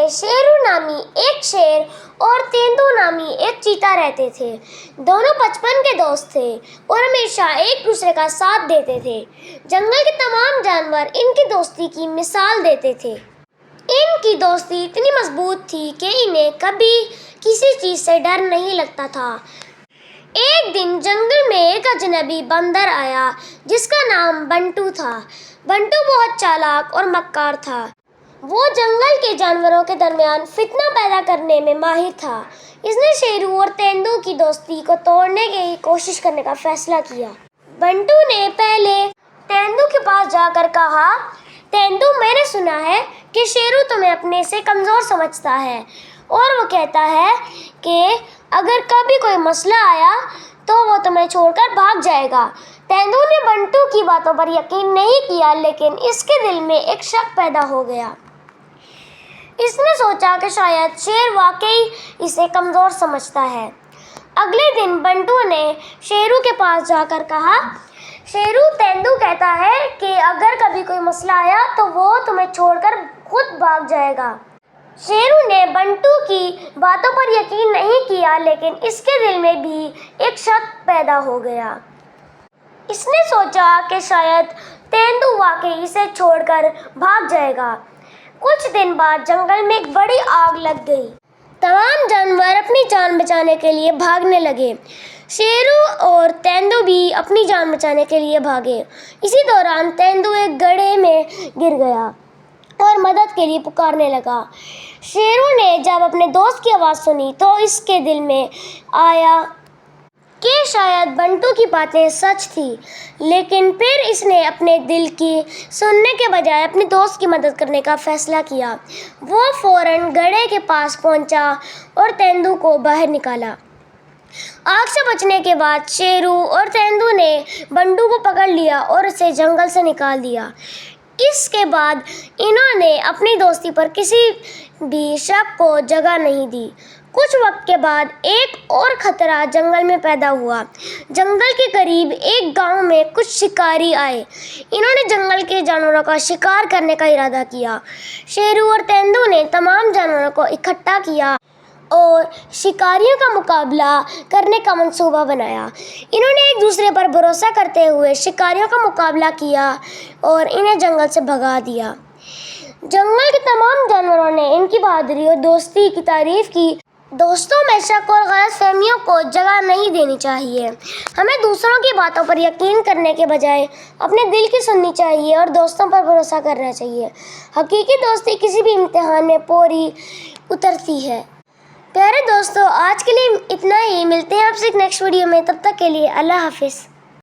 میں شیرو نامی ایک شیر اور تیندو نامی ایک چیتا رہتے تھے۔ دونوں بچپن کے دوست تھے اور ہمیشہ ایک دوسرے کا ساتھ دیتے تھے۔ جنگل کے تمام جانور ان کی دوستی کی مثال دیتے تھے۔ ان کی دوستی اتنی مضبوط تھی کہ انہیں کبھی کسی چیز سے ڈر نہیں لگتا تھا۔ ایک دن جنگل میں ایک اجنبی بندر آیا جس کا نام بنٹو تھا۔ بنٹو بہت چالاک اور مکار تھا۔ وہ جنگل کے جانوروں کے درمیان فتنہ پیدا کرنے میں ماہر تھا۔ اس نے شیرو اور تیندو کی دوستی کو توڑنے کی کوشش کرنے کا فیصلہ کیا۔ بنٹو نے پہلے تیندو کے پاس جا کر کہا، تیندو، میں نے سنا ہے کہ شیرو تمہیں اپنے سے کمزور سمجھتا ہے اور وہ کہتا ہے کہ اگر کبھی کوئی مسئلہ آیا تو وہ تمہیں چھوڑ کر بھاگ جائے گا۔ تیندو نے بنٹو کی باتوں پر یقین نہیں کیا، لیکن اس کے دل میں ایک شک پیدا ہو گیا۔ اس نے سوچا کہ شاید شیر واقعی اسے کمزور سمجھتا ہے۔ اگلے دن بنٹو نے شیرو کے پاس جا کر کہا، شیرو، تیندو کہتا ہے کہ اگر کبھی کوئی مسئلہ آیا تو وہ تمہیں چھوڑ کر خود بھاگ جائے گا۔ شیرو نے بنٹو کی باتوں پر یقین نہیں کیا، لیکن اس کے دل میں بھی ایک شک پیدا ہو گیا۔ اس نے سوچا کہ شاید تیندو واقعی اسے چھوڑ کر بھاگ جائے گا۔ کچھ دن بعد جنگل میں ایک بڑی آگ لگ گئی۔ تمام جانور اپنی جان بچانے کے لیے بھاگنے لگے۔ شیرو اور تیندو بھی اپنی جان بچانے کے لیے بھاگے۔ اسی دوران تیندو ایک گڑھے میں گر گیا اور مدد کے لیے پکارنے لگا۔ شیرو نے جب اپنے دوست کی آواز سنی تو اس کے دل میں آیا کہ شاید بنٹو کی باتیں سچ تھیں، لیکن پھر اس نے اپنے دل کی سننے کے بجائے اپنے دوست کی مدد کرنے کا فیصلہ کیا۔ وہ فوراً گڑھے کے پاس پہنچا اور تیندو کو باہر نکالا۔ آگ سے بچنے کے بعد شیرو اور تیندو نے بنٹو کو پکڑ لیا اور اسے جنگل سے نکال دیا۔ اس کے بعد انہوں نے اپنی دوستی پر کسی بھی شک کو جگہ نہیں دی۔ کچھ وقت کے بعد ایک اور خطرہ جنگل میں پیدا ہوا۔ جنگل کے قریب ایک گاؤں میں کچھ شکاری آئے۔ انہوں نے جنگل کے جانوروں کا شکار کرنے کا ارادہ کیا۔ شیرو اور تیندو نے تمام جانوروں کو اکٹھا کیا اور شکاریوں کا مقابلہ کرنے کا منصوبہ بنایا۔ انہوں نے ایک دوسرے پر بھروسہ کرتے ہوئے شکاریوں کا مقابلہ کیا اور انہیں جنگل سے بھگا دیا۔ جنگل کے تمام جانوروں نے ان کی بہادری اور دوستی کی تعریف کی۔ دوستوں، میں شک اور غلط فہمیوں کو جگہ نہیں دینی چاہیے۔ ہمیں دوسروں کی باتوں پر یقین کرنے کے بجائے اپنے دل کی سننی چاہیے اور دوستوں پر بھروسہ کرنا چاہیے۔ حقیقی دوستی کسی بھی امتحان میں پوری اترتی ہے۔ پیارے دوستو، آج کے لیے اتنا ہی۔ ملتے ہیں آپ سے ایک نیکسٹ ویڈیو میں، تب تک کے لیے اللہ حافظ۔